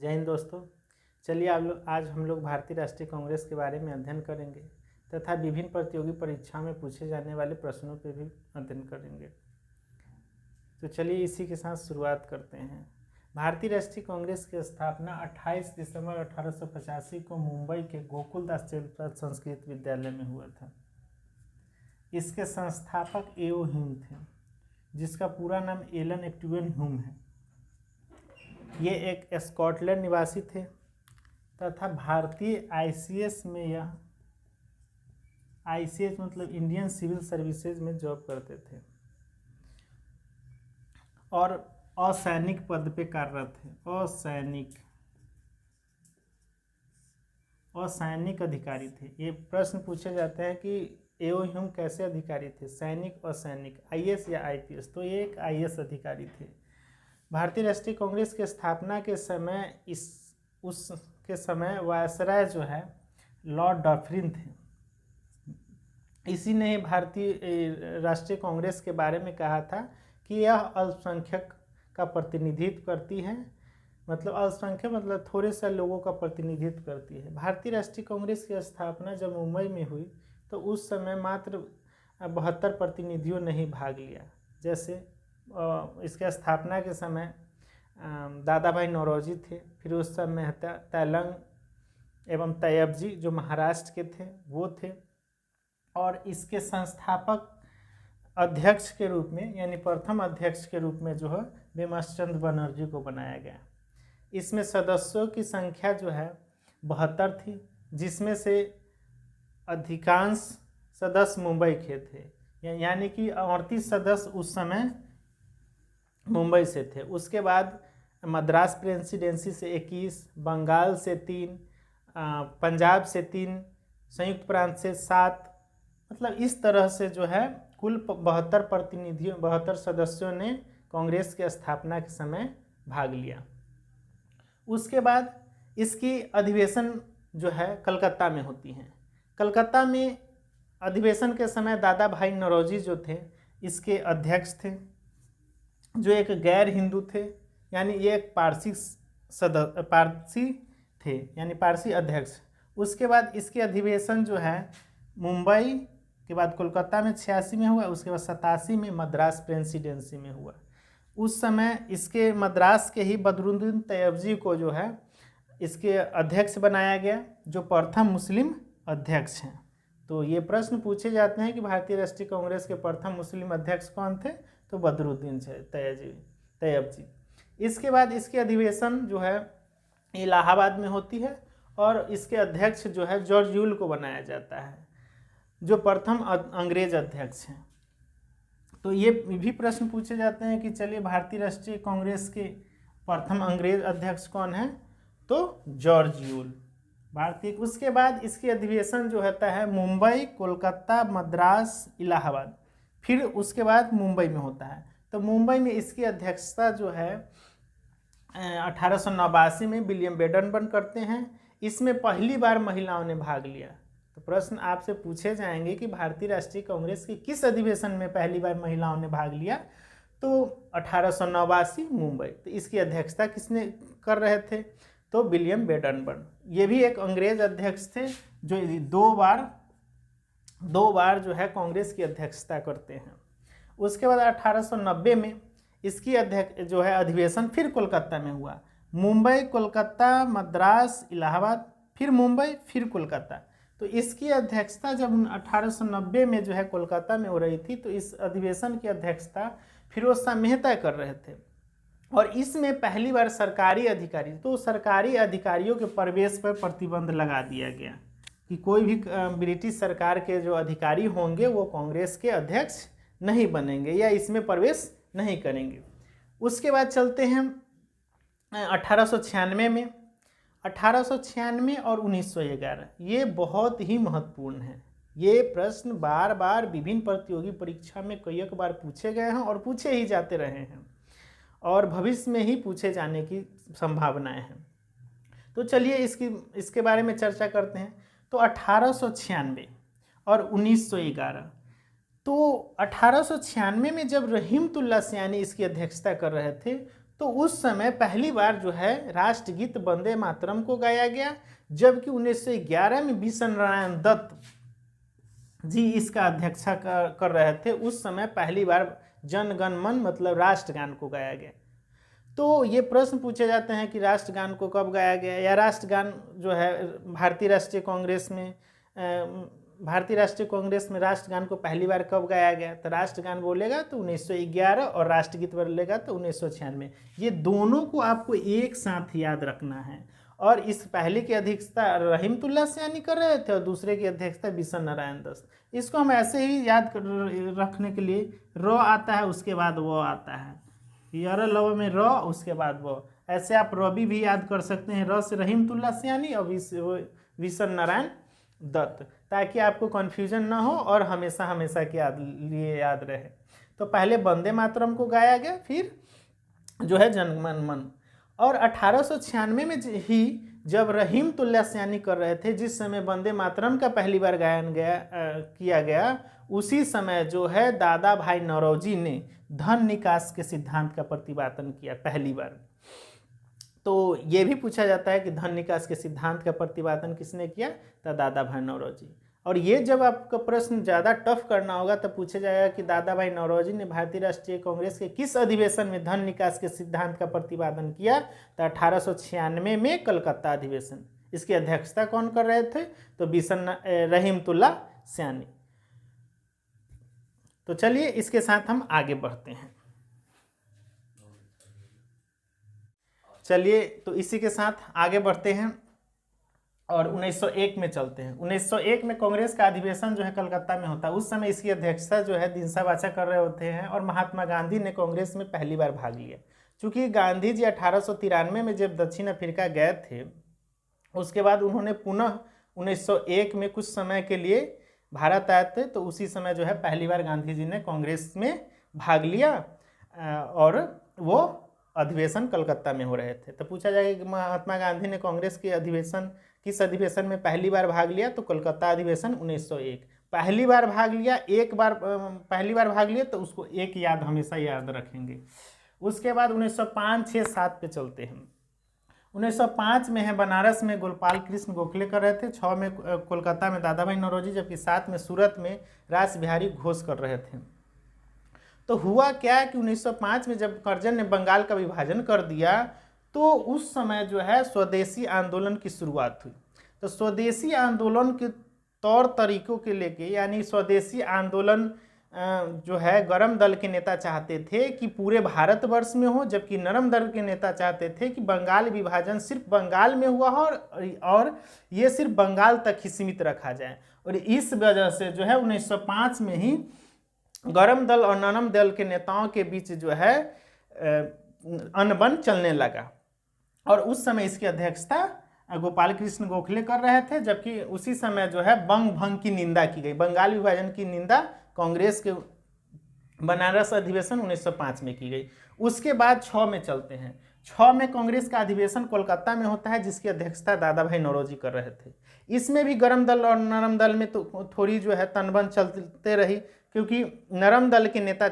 जय हिंद दोस्तों। चलिए आज हम लोग भारतीय राष्ट्रीय कांग्रेस के बारे में अध्ययन करेंगे तथा विभिन्न प्रतियोगी परीक्षाओं में पूछे जाने वाले प्रश्नों पर भी अध्ययन करेंगे। तो चलिए इसी के साथ शुरुआत करते हैं। भारतीय राष्ट्रीय कांग्रेस की स्थापना 28 दिसंबर 1885 को मुंबई के गोकुलदास चंद्र संस्कृत विद्यालय में हुआ था। इसके संस्थापक एओ ह्यूम थे, जिसका पूरा नाम एलन एक्टिवन ह्यूम है। ये एक स्कॉटलैंड निवासी थे तथा भारतीय आईसीएस में यह आईसीएस मतलब इंडियन सिविल सर्विसेज में जॉब करते थे और असैनिक पद पे कार्यरत थे। असैनिक अधिकारी थे। ये प्रश्न पूछे जाते हैं कि एओ ह्यूम कैसे अधिकारी थे, सैनिक असैनिक, आईएएस या आईपीएस। तो ये एक आईएएस अधिकारी थे। भारतीय राष्ट्रीय कांग्रेस के स्थापना के समय उसके समय वायसराय जो है लॉर्ड डफरिन थे। इसी ने भारतीय राष्ट्रीय कांग्रेस के बारे में कहा था कि यह अल्पसंख्यक का प्रतिनिधित्व करती है, मतलब अल्पसंख्यक मतलब थोड़े से लोगों का प्रतिनिधित्व करती है। भारतीय राष्ट्रीय कांग्रेस की स्थापना जब मुंबई में हुई तो उस समय मात्र 72 प्रतिनिधियों ने ही भाग लिया। जैसे इसके स्थापना के समय दादा भाई नौरोजी थे, फिर उस समय तेलंग एवं तैयबजी जो महाराष्ट्र के थे वो थे, और इसके संस्थापक अध्यक्ष के रूप में यानी प्रथम अध्यक्ष के रूप में जो है बिमलचंद्र बनर्जी को बनाया गया। इसमें सदस्यों की संख्या जो है 72 थी, जिसमें से अधिकांश सदस्य मुंबई के थे, यानी कि 38 सदस्य उस समय मुंबई से थे। उसके बाद मद्रास प्रेसिडेंसी से 21, बंगाल से 3, पंजाब से 3, संयुक्त प्रांत से 7, मतलब इस तरह से जो है कुल 72 सदस्यों ने कांग्रेस के स्थापना के समय भाग लिया। उसके बाद इसकी अधिवेशन जो है कलकत्ता में होती है। कलकत्ता में अधिवेशन के समय दादा भाई नौरोजी जो थे इसके अध्यक्ष थे, जो एक गैर हिंदू थे, यानी ये एक पारसी थे, यानी पारसी अध्यक्ष। उसके बाद इसके अधिवेशन जो है मुंबई के बाद कोलकाता में 86 में हुआ, उसके बाद 87 में मद्रास प्रेसिडेंसी में हुआ। उस समय इसके मद्रास के ही बदरुद्दीन तैयबजी को जो है इसके अध्यक्ष बनाया गया, जो प्रथम मुस्लिम अध्यक्ष हैं। तो ये प्रश्न पूछे जाते हैं कि भारतीय राष्ट्रीय कांग्रेस के प्रथम मुस्लिम अध्यक्ष कौन थे, तो बदरुद्दीन तैयबजी। इसके बाद इसके अधिवेशन जो है इलाहाबाद में होती है और इसके अध्यक्ष जो है जॉर्ज यूल को बनाया जाता है, जो प्रथम अंग्रेज अध्यक्ष हैं। तो ये भी प्रश्न पूछे जाते हैं कि चलिए भारतीय राष्ट्रीय कांग्रेस के प्रथम अंग्रेज अध्यक्ष कौन है, तो जॉर्ज यूल भारतीय। उसके बाद इसकी अधिवेशन जो होता है मुंबई, कोलकाता, मद्रास, इलाहाबाद, फिर उसके बाद मुंबई में होता है। तो मुंबई में इसकी अध्यक्षता जो है 1889 में विलियम बेडनबर्न करते हैं। इसमें पहली बार महिलाओं ने भाग लिया। तो प्रश्न आपसे पूछे जाएंगे कि भारतीय राष्ट्रीय कांग्रेस के किस अधिवेशन में पहली बार महिलाओं ने भाग लिया, तो 1889 मुंबई। तो इसकी अध्यक्षता किसने कर रहे थे, तो विलियम बेडनबर्न। ये भी एक अंग्रेज अध्यक्ष थे जो दो बार जो है कांग्रेस की अध्यक्षता करते हैं। उसके बाद 1890 में इसकी जो है अधिवेशन फिर कोलकाता में हुआ। मुंबई, कोलकाता, मद्रास, इलाहाबाद, फिर मुंबई, फिर कोलकाता। तो इसकी अध्यक्षता जब 1890 में जो है कोलकाता में हो रही थी, तो इस अधिवेशन की अध्यक्षता फिरोज शाह मेहता कर रहे थे। और इसमें पहली बार सरकारी अधिकारियों के प्रवेश पर प्रतिबंध लगा दिया गया कि कोई भी ब्रिटिश सरकार के जो अधिकारी होंगे वो कांग्रेस के अध्यक्ष नहीं बनेंगे या इसमें प्रवेश नहीं करेंगे। उसके बाद चलते हैं 1896 में। 1896 और 1911 ये बहुत ही महत्वपूर्ण है। ये प्रश्न बार बार विभिन्न प्रतियोगी परीक्षा में कई बार पूछे गए हैं और पूछे ही जाते रहे हैं और भविष्य में ही पूछे जाने की संभावनाएं हैं। तो चलिए इसके बारे में चर्चा करते हैं। तो 1896 और 1911, तो 1896 में जब रहीमतुल्लाह सयानी इसकी अध्यक्षता कर रहे थे, तो उस समय पहली बार जो है राष्ट्रगीत वंदे मातरम को गाया गया, जबकि 1911 में बिशन नारायण दत्त जी इसका अध्यक्षता कर रहे थे। उस समय पहली बार जन गण मन मतलब राष्ट्रगान को गाया गया। तो ये प्रश्न पूछे जाते हैं कि राष्ट्रगान को कब गाया गया, या राष्ट्रगान जो है भारतीय राष्ट्रीय कांग्रेस में राष्ट्रगान को पहली बार कब गाया गया। तो राष्ट्रगान बोलेगा तो 1911 और राष्ट्रगीत बोलेगा तो 1996। ये दोनों को आपको एक साथ याद रखना है। और इस पहले की अध्यक्षता रहीमतुल्लाह सयानी कर रहे थे और दूसरे की अध्यक्षता बिशन नारायण दत्त। इसको हम ऐसे ही याद रखने के लिए र आता है उसके बाद वो आता है, यार लव में र उसके बाद वो, ऐसे आप रवि भी याद कर सकते हैं, र से रहीमतुल्लाह सयानी और बिशन नारायण दत्त, ताकि आपको कन्फ्यूजन ना हो और हमेशा हमेशा के लिए याद रहे। तो पहले वंदे मातरम को गाया गया, फिर जो है जनगण मन। और 1896 में ही जब रहीमतुल्लाह सयानी कर रहे थे, जिस समय वंदे मातरम का पहली बार गायन किया गया, उसी समय जो है दादा भाई नौरोजी ने धन निकास के सिद्धांत का प्रतिपादन किया पहली बार। तो ये भी पूछा जाता है कि धन निकास के सिद्धांत का प्रतिपादन किसने किया, तो दादा भाई नौरोजी। और ये जब आपका प्रश्न ज़्यादा टफ करना होगा तो पूछा जाएगा कि दादा भाई नौरोजी ने भारतीय राष्ट्रीय कांग्रेस के किस अधिवेशन में धन निकास के सिद्धांत का प्रतिपादन किया। तो 1896 में कलकत्ता अधिवेशन। इसकी अध्यक्षता कौन कर रहे थे, तो बिशन रहीमतुल्लाह सयानी। तो चलिए इसके साथ हम आगे बढ़ते हैं। चलिए तो इसी के साथ आगे बढ़ते हैं और 1901 में चलते हैं। 1901 में कांग्रेस का अधिवेशन जो है कलकत्ता में होता है। उस समय इसकी अध्यक्षता जो है दिनसा बाचा कर रहे होते हैं और महात्मा गांधी ने कांग्रेस में पहली बार भाग लिया। चूँकि गांधी जी 1893 में जब दक्षिण अफ्रीका गए थे, उसके बाद उन्होंने पुनः 1901 में कुछ समय के लिए भारत आए थे। तो उसी समय जो है पहली बार गांधी जी ने कांग्रेस में भाग लिया और वो अधिवेशन कलकत्ता में हो रहे थे। तो पूछा जाएगा कि महात्मा गांधी ने कांग्रेस के अधिवेशन किस अधिवेशन में पहली बार भाग लिया, तो कलकत्ता अधिवेशन 1901 पहली बार भाग लिया। पहली बार भाग लिया तो उसको एक याद हमेशा याद रखेंगे। उसके बाद 1905, 6, 7 पे चलते हैं। 1905 में है बनारस में गोपाल कृष्ण गोखले कर रहे थे, 6 में कोलकाता में दादा भाई नौरोजी, जबकि 7 में सूरत में रास बिहारी घोष कर रहे थे। तो हुआ क्या कि 1905 में जब कर्जन ने बंगाल का विभाजन कर दिया, तो उस समय जो है स्वदेशी आंदोलन की शुरुआत हुई। तो स्वदेशी आंदोलन के तौर तरीकों के लेके, यानी स्वदेशी आंदोलन जो है गरम दल के नेता चाहते थे कि पूरे भारतवर्ष में हो, जबकि नरम दल के नेता चाहते थे कि बंगाल विभाजन सिर्फ बंगाल में हुआ हो और ये सिर्फ बंगाल तक ही सीमित रखा जाए। और इस वजह से जो है 1905 में ही गरम दल और नरम दल के नेताओं के बीच जो है अनबन चलने लगा। और उस समय इसकी अध्यक्षता गोपाल कृष्ण गोखले कर रहे थे, जबकि उसी समय जो है बंग भंग की निंदा की गई। बंगाल विभाजन की निंदा कांग्रेस के बनारस अधिवेशन 1905 में की गई। उसके बाद 6 में चलते हैं। 6 में कांग्रेस का अधिवेशन कोलकाता में होता है, जिसकी अध्यक्षता दादा भाई नौरोजी कर रहे थे। इसमें भी गरम दल और नरम दल में तो थोड़ी जो है तनबन चलते रही, क्योंकि नरम दल के नेता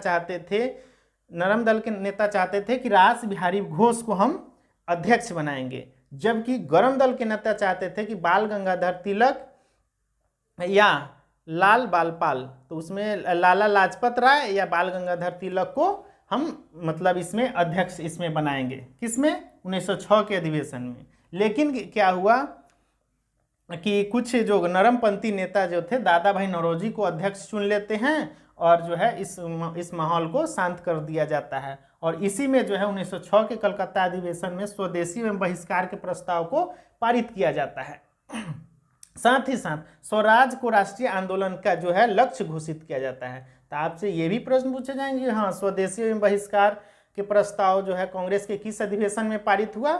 चाहते थे कि रास बिहारी घोष को हम अध्यक्ष बनाएंगे, जबकि गरम दल के नेता चाहते थे कि बाल गंगाधर तिलक या लाल बालपाल, तो उसमें लाला लाजपत राय या बाल गंगाधर तिलक को हम मतलब इसमें अध्यक्ष इसमें बनाएंगे। किसमें? 1906 के अधिवेशन में। लेकिन क्या हुआ कि कुछ जो नरमपंथी नेता जो थे दादा भाई नौरोजी को अध्यक्ष चुन लेते हैं और जो है इस माहौल को शांत कर दिया जाता है। और इसी में जो है 1906 के कलकत्ता अधिवेशन में स्वदेशी एवं बहिष्कार के प्रस्ताव को पारित किया जाता है। साथ ही साथ स्वराज को राष्ट्रीय आंदोलन का जो है लक्ष्य घोषित किया जाता है। तो आपसे ये भी प्रश्न पूछे जाएंगे, हाँ स्वदेशी एवं बहिष्कार के प्रस्ताव जो है कांग्रेस के किस अधिवेशन में पारित हुआ,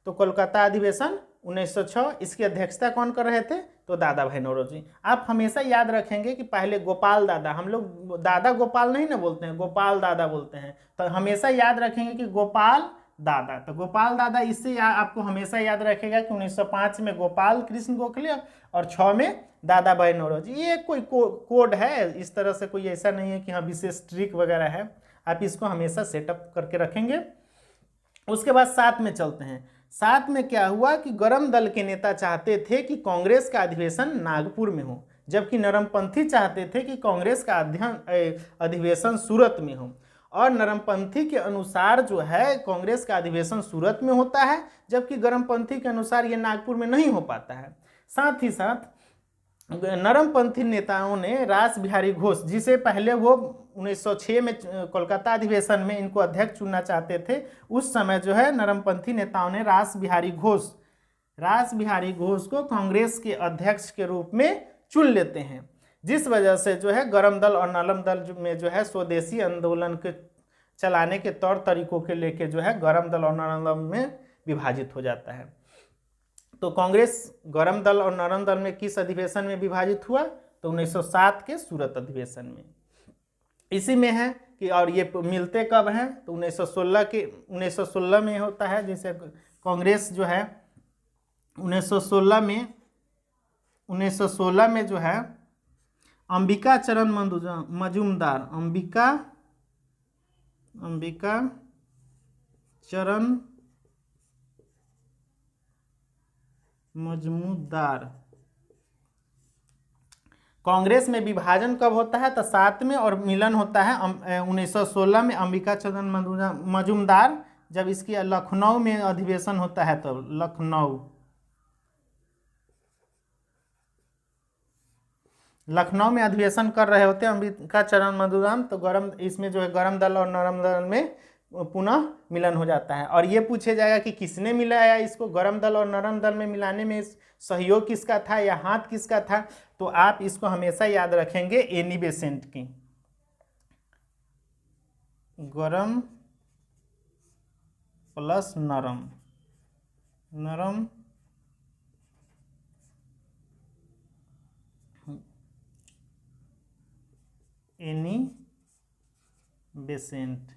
तो कोलकाता अधिवेशन 1906। इसकी अध्यक्षता कौन कर रहे थे, तो दादा भाई नौरोजी। आप हमेशा याद रखेंगे कि पहले गोपाल दादा, हम लोग दादा गोपाल नहीं ना बोलते हैं, गोपाल दादा बोलते हैं। तो हमेशा याद रखेंगे कि गोपाल दादा, तो गोपाल दादा, इससे आपको हमेशा याद रखेगा कि 1905 में गोपाल कृष्ण गोखले और 6 में दादा भाई नौरोजी। ये कोई कोड है, इस तरह से कोई ऐसा नहीं है कि हाँ विशेष ट्रिक वगैरह है। आप इसको हमेशा सेटअप करके रखेंगे। उसके बाद 7 में चलते हैं। 7 में क्या हुआ कि गरम दल के नेता चाहते थे कि कांग्रेस का अधिवेशन नागपुर में हो, जबकि नरमपंथी चाहते थे कि कांग्रेस का अधिवेशन सूरत में हो। और नरमपंथी के अनुसार जो है कांग्रेस का अधिवेशन सूरत में होता है, जबकि गरमपंथी के अनुसार ये नागपुर में नहीं हो पाता है। साथ ही साथ नरमपंथी नेताओं ने रास बिहारी घोष, जिसे पहले वो 1906 में कोलकाता अधिवेशन में इनको अध्यक्ष चुनना चाहते थे, उस समय जो है नरमपंथी नेताओं ने रास बिहारी घोष को कांग्रेस के अध्यक्ष के रूप में चुन लेते हैं, जिस वजह से जो है गरम दल और नरम दल में जो है स्वदेशी आंदोलन के चलाने के तौर तरीकों के लेके जो है गरम दल और नरम दल में विभाजित हो जाता है। तो कांग्रेस गरम दल और नरम दल में किस अधिवेशन में विभाजित हुआ? तो 1907 के सूरत अधिवेशन में। इसी में है कि और ये मिलते कब हैं? तो 1916 में होता है। जैसे कांग्रेस जो है 1916 में जो है अंबिका चरण मजूमदार कांग्रेस में विभाजन कब होता है? तो 7 में, और मिलन होता है 1916 में अंबिका चरण मजूमदार, जब इसकी लखनऊ में अधिवेशन होता है। तो लखनऊ में अधिवेशन कर रहे होते हैं अंबिका चरण मजूमदार। तो इसमें जो है गरम दल और नरम दल में पुनः मिलन हो जाता है। और ये पूछे जाएगा कि किसने मिलाया इसको, गरम दल और नरम दल में मिलाने में सहयोग किसका था या हाथ किसका था? तो आप इसको हमेशा याद रखेंगे एनी बेसेंट की। गरम प्लस नरम एनी बेसेंट।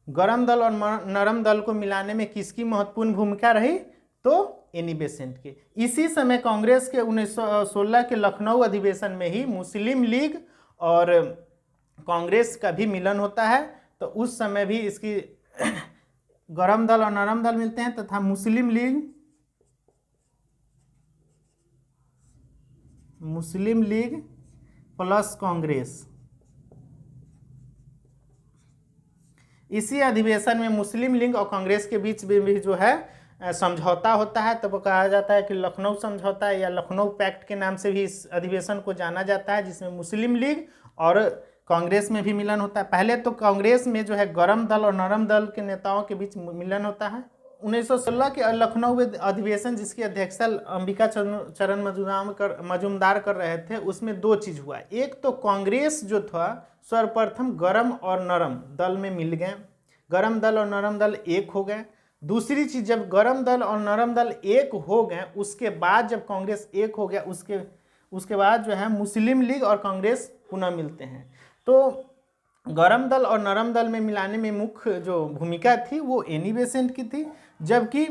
गरम दल और नरम दल को मिलाने में किसकी महत्वपूर्ण भूमिका रही? तो एनी बेसेंट के। इसी समय कांग्रेस के 1916 के लखनऊ अधिवेशन में ही मुस्लिम लीग और कांग्रेस का भी मिलन होता है। तो उस समय भी इसकी गरम दल और नरम दल मिलते हैं तथा मुस्लिम लीग प्लस कांग्रेस। इसी अधिवेशन में मुस्लिम लीग और कांग्रेस के बीच में भी जो है समझौता होता है। तब कहा जाता है कि लखनऊ समझौता या लखनऊ पैक्ट के नाम से भी इस अधिवेशन को जाना जाता है, जिसमें मुस्लिम लीग और कांग्रेस में भी मिलन होता है। पहले तो कांग्रेस में जो है गरम दल और नरम दल के नेताओं के बीच मिलन होता है। 1916 के लखनऊ अधिवेशन जिसकी अध्यक्षता अंबिका चरण मजूमदार कर रहे थे, उसमें 2 चीज़ हुआ। एक तो कांग्रेस जो था सर्वप्रथम गरम और नरम दल में मिल गए, गरम दल और नरम दल एक हो गए। दूसरी चीज़, जब गरम दल और नरम दल एक हो गए, उसके बाद जब कांग्रेस एक हो गया, उसके बाद जो है मुस्लिम लीग और कांग्रेस पुनः मिलते हैं। तो गरम दल और नरम दल में मिलाने में मुख्य जो भूमिका थी वो एनी बेसेंट की थी, जबकि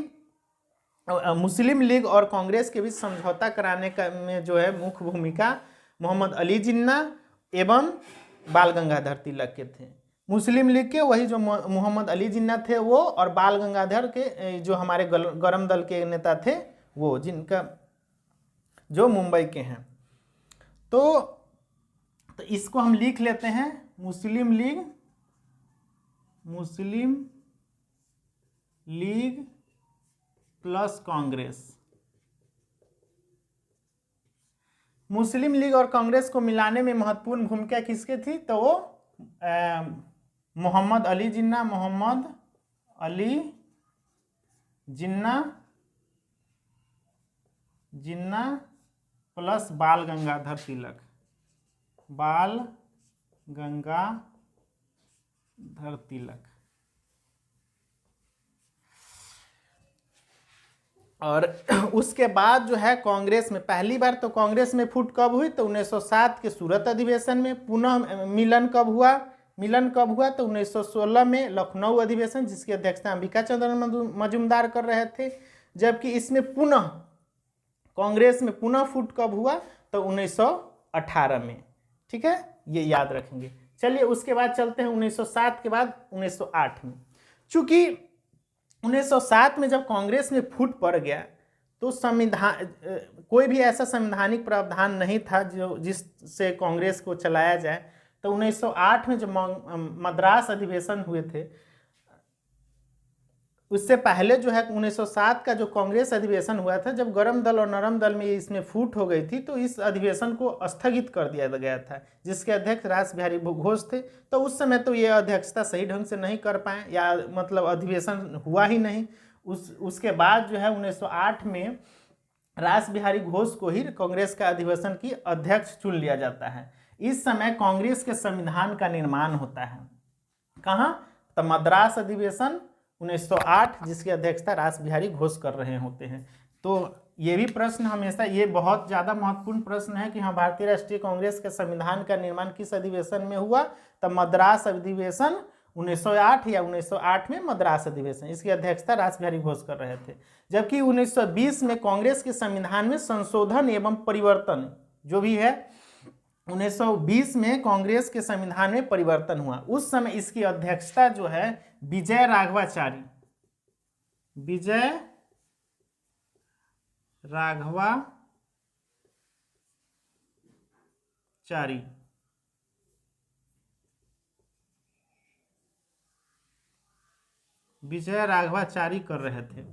मुस्लिम लीग और कांग्रेस के बीच समझौता कराने का में जो है मुख्य भूमिका मोहम्मद अली जिन्ना एवं बाल गंगाधर तिलक के थे। मुस्लिम लीग के वही जो मोहम्मद अली जिन्ना थे वो, और बाल गंगाधर के जो हमारे गरम दल के नेता थे वो, जिनका जो मुंबई के हैं। तो इसको हम लिख लेते हैं मुस्लिम लीग प्लस कांग्रेस। मुस्लिम लीग और कांग्रेस को मिलाने में महत्वपूर्ण भूमिका किसकी थी? तो वो मोहम्मद अली जिन्ना प्लस बाल गंगाधर तिलक। और उसके बाद जो है कांग्रेस में पहली बार तो कांग्रेस में फूट कब हुई? तो 1907 के सूरत अधिवेशन में। पुनः मिलन कब हुआ? तो 1916 में लखनऊ अधिवेशन, जिसकी अध्यक्षता अंबिका चरण मजूमदार कर रहे थे। जबकि इसमें पुनः कांग्रेस में पुनः फूट कब हुआ? तो 1918 में। ठीक है, ये याद रखेंगे। चलिए उसके बाद चलते हैं 1907 के बाद 1908 में। चूंकि 1907 में जब कांग्रेस में फूट पड़ गया तो संविधान कोई भी ऐसा संवैधानिक प्रावधान नहीं था जो जिससे कांग्रेस को चलाया जाए। तो 1908 में जो मद्रास अधिवेशन हुए थे, उससे पहले जो है 1907 का जो कांग्रेस अधिवेशन हुआ था, जब गरम दल और नरम दल में इसमें फूट हो गई थी, तो इस अधिवेशन को स्थगित कर दिया गया था, जिसके अध्यक्ष रास बिहारी घोष थे। तो उस समय तो ये अध्यक्षता सही ढंग से नहीं कर पाए, या मतलब अधिवेशन हुआ ही नहीं। उसके बाद जो है 1908 में रास बिहारी घोष को ही कांग्रेस का अधिवेशन की अध्यक्ष चुन लिया जाता है। इस समय कांग्रेस के संविधान का निर्माण होता है। कहाँ? तो मद्रास अधिवेशन 1908, जिसकी अध्यक्षता रास बिहारी घोष कर रहे होते हैं। तो ये भी प्रश्न हमेशा, ये बहुत ज़्यादा महत्वपूर्ण प्रश्न है कि हाँ, भारतीय राष्ट्रीय कांग्रेस के संविधान का निर्माण किस अधिवेशन में हुआ? तब मद्रास अधिवेशन 1908 या 1908 में मद्रास अधिवेशन, इसकी अध्यक्षता रास बिहारी घोष कर रहे थे। जबकि 1920 में कांग्रेस के संविधान में संशोधन एवं परिवर्तन जो भी है, 1920 में कांग्रेस के संविधान में परिवर्तन हुआ। उस समय इसकी अध्यक्षता जो है विजय राघवाचारी कर रहे थे,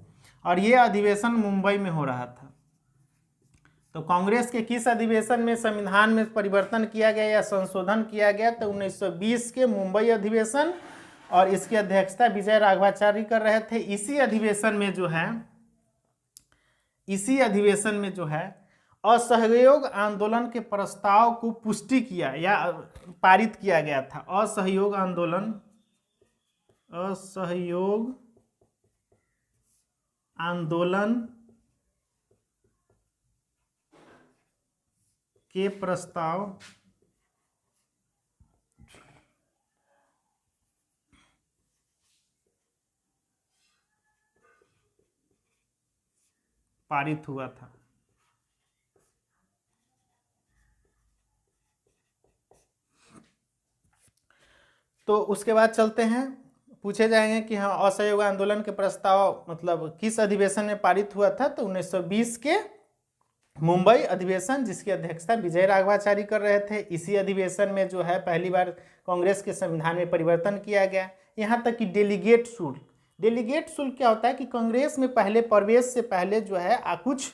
और ये अधिवेशन मुंबई में हो रहा था। तो कांग्रेस के किस अधिवेशन में संविधान में परिवर्तन किया गया या संशोधन किया गया? तो 1920 के मुंबई अधिवेशन, और इसकी अध्यक्षता विजय राघवाचारी कर रहे थे। इसी अधिवेशन में जो है असहयोग आंदोलन के प्रस्ताव को पुष्टि किया या पारित किया गया था। असहयोग आंदोलन के प्रस्ताव पारित हुआ था। तो उसके बाद चलते हैं, पूछे जाएंगे कि हाँ, असहयोग आंदोलन के प्रस्ताव मतलब किस अधिवेशन में पारित हुआ था? तो 1920 के मुंबई अधिवेशन, जिसकी अध्यक्षता विजय राघवाचारी कर रहे थे। इसी अधिवेशन में जो है पहली बार कांग्रेस के संविधान में परिवर्तन किया गया। यहाँ तक कि डेलीगेट शुल्क क्या होता है कि कांग्रेस में पहले प्रवेश से पहले जो है कुछ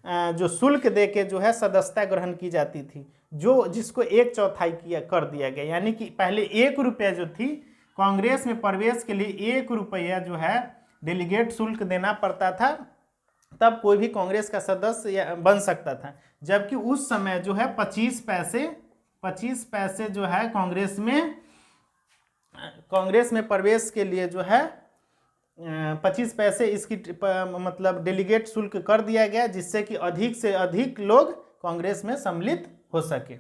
जो शुल्क दे के जो है सदस्यता ग्रहण की जाती थी, जिसको 1/4 कर दिया गया। यानी कि पहले 1 रुपया जो थी, कांग्रेस में प्रवेश के लिए 1 रुपया जो है डेलीगेट शुल्क देना पड़ता था, तब कोई भी कांग्रेस का सदस्य बन सकता था। जबकि उस समय जो है 25 पैसे जो है कांग्रेस में प्रवेश के लिए जो है 25 पैसे इसकी मतलब डेलीगेट शुल्क कर दिया गया, जिससे कि अधिक से अधिक लोग कांग्रेस में सम्मिलित हो सके।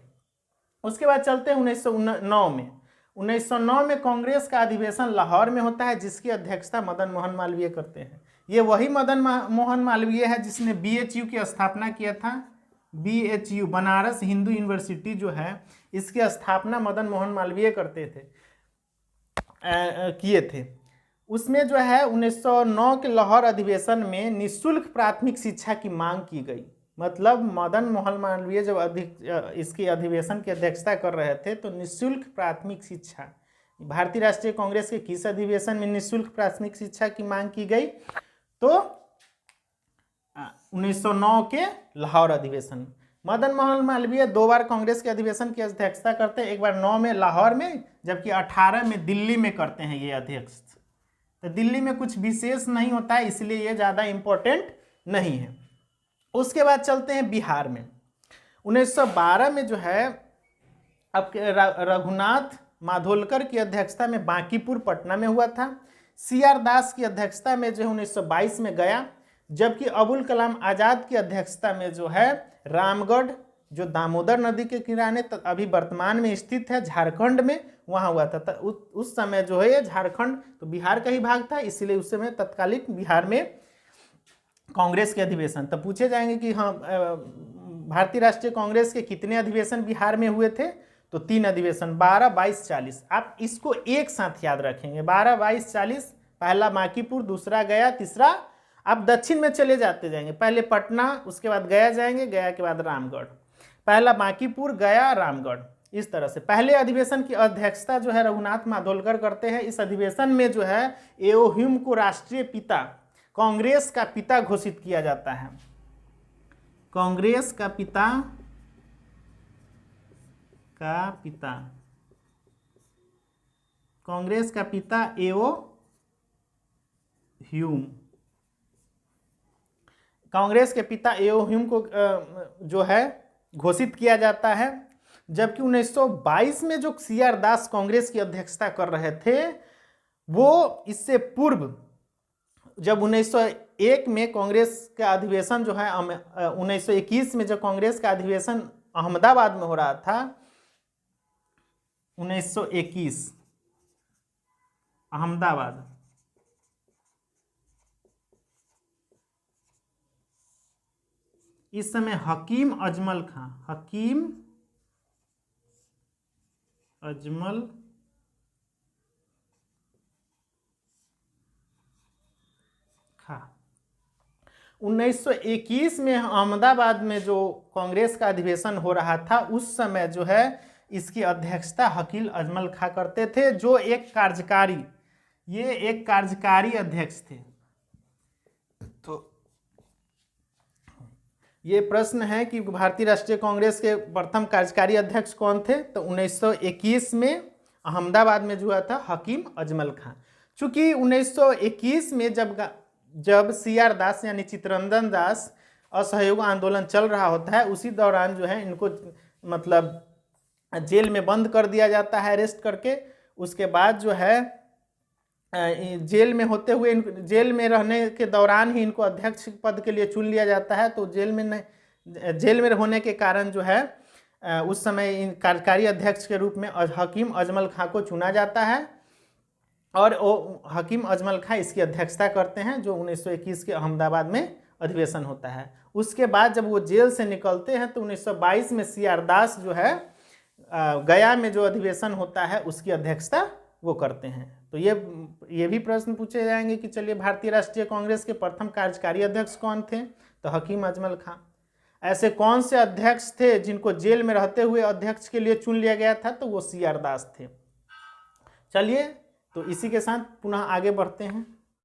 उसके बाद चलते हैं 1909 में। 1909 में कांग्रेस का अधिवेशन लाहौर में होता है, जिसकी अध्यक्षता मदन मोहन मालवीय करते हैं। ये वही मदन मोहन मालवीय है जिसने BHU की स्थापना किया था। BHU बनारस हिंदू यूनिवर्सिटी जो है, इसकी स्थापना मदन मोहन मालवीय किए थे। उसमें जो है 1909 के लाहौर अधिवेशन में निःशुल्क प्राथमिक शिक्षा की मांग की गई। मतलब मदन मोहन मालवीय जब इसकी अधिवेशन की अध्यक्षता कर रहे थे, तो निःशुल्क प्राथमिक शिक्षा, भारतीय राष्ट्रीय कांग्रेस के किस अधिवेशन में निःशुल्क प्राथमिक शिक्षा की मांग की गई? तो 1909 के लाहौर अधिवेशन। मदन मोहन मालवीय 2 बार कांग्रेस के अधिवेशन की अध्यक्षता करते हैं, एक बार 9 में लाहौर में, जबकि 18 में दिल्ली में करते हैं ये अध्यक्ष। तो दिल्ली में कुछ विशेष नहीं होता है, इसलिए ये ज़्यादा इम्पोर्टेंट नहीं है। उसके बाद चलते हैं बिहार में। 1912 में जो है अब रघुनाथ माधोलकर की अध्यक्षता में बांकीपुर पटना में हुआ था। CR दास की अध्यक्षता में जो है 1922 में गया, जबकि अबुल कलाम आज़ाद की अध्यक्षता में जो है रामगढ़, जो दामोदर नदी के किनारे अभी वर्तमान में स्थित है झारखंड में, वहाँ हुआ था। उस समय जो है ये झारखंड तो बिहार का ही भाग था, इसलिए उस समय तत्कालिक बिहार में कांग्रेस के अधिवेशन। तब पूछे जाएंगे कि हाँ, भारतीय राष्ट्रीय कांग्रेस के कितने अधिवेशन बिहार में हुए थे? तो 3 अधिवेशन 12, 22, 40। आप इसको एक साथ याद रखेंगे, 12, 22, 40। पहला बांकीपुर, दूसरा गया, तीसरा आप दक्षिण में चले जाते जाएंगे, पहले पटना, उसके बाद गया जाएंगे, गया के बाद रामगढ़, पहला बांकीपुर, गया, रामगढ़। इस तरह से पहले अधिवेशन की अध्यक्षता जो है रघुनाथ माडोलकर करते हैं। इस अधिवेशन में जो है एओ ह्यूम को राष्ट्रीय पिता, कांग्रेस का पिता घोषित किया जाता है। कांग्रेस का पिता कांग्रेस का पिता एओ ह्यूम, कांग्रेस के पिता एओ ह्यूम को जो है घोषित किया जाता है। जबकि 1922 में जो सीआर दास कांग्रेस की अध्यक्षता कर रहे थे, वो इससे पूर्व जब 1901 में कांग्रेस का अधिवेशन जो है 1921 में जब कांग्रेस का अधिवेशन अहमदाबाद में हो रहा था, 1921 अहमदाबाद, इस समय हकीम अजमल खां 1921 में अहमदाबाद में जो कांग्रेस का अधिवेशन हो रहा था, उस समय जो है इसकी अध्यक्षता हकीम अजमल खां करते थे, जो एक कार्यकारी अध्यक्ष थे। तो ये प्रश्न है कि भारतीय राष्ट्रीय कांग्रेस के प्रथम कार्यकारी अध्यक्ष कौन थे? तो 1921 में अहमदाबाद में जो हुआ था हकीम अजमल खां। चूंकि 1921 में जब सीआर दास यानी चित्तरंजन दास असहयोग आंदोलन चल रहा होता है, उसी दौरान जो है इनको मतलब जेल में बंद कर दिया जाता है, अरेस्ट करके। उसके बाद जो है जेल में होते हुए, जेल में रहने के दौरान ही इनको अध्यक्ष पद के लिए चुन लिया जाता है। तो जेल में होने के कारण जो है उस समय कार्यकारी अध्यक्ष के रूप में हकीम अजमल खां को चुना जाता है, और हकीम अजमल खां इसकी अध्यक्षता करते हैं, जो 1921 के अहमदाबाद में अधिवेशन होता है। उसके बाद जब वो जेल से निकलते हैं तो 1922 में सीआर दास जो है गया में जो अधिवेशन होता है उसकी अध्यक्षता वो करते हैं। तो ये भी प्रश्न पूछे जाएंगे कि चलिए भारतीय राष्ट्रीय कांग्रेस के प्रथम कार्यकारी अध्यक्ष कौन थे? तो हकीम अजमल खां। ऐसे कौन से अध्यक्ष थे जिनको जेल में रहते हुए अध्यक्ष के लिए चुन लिया गया था? तो वो सीआर दास थे। चलिए, तो इसी के साथ पुनः आगे बढ़ते हैं।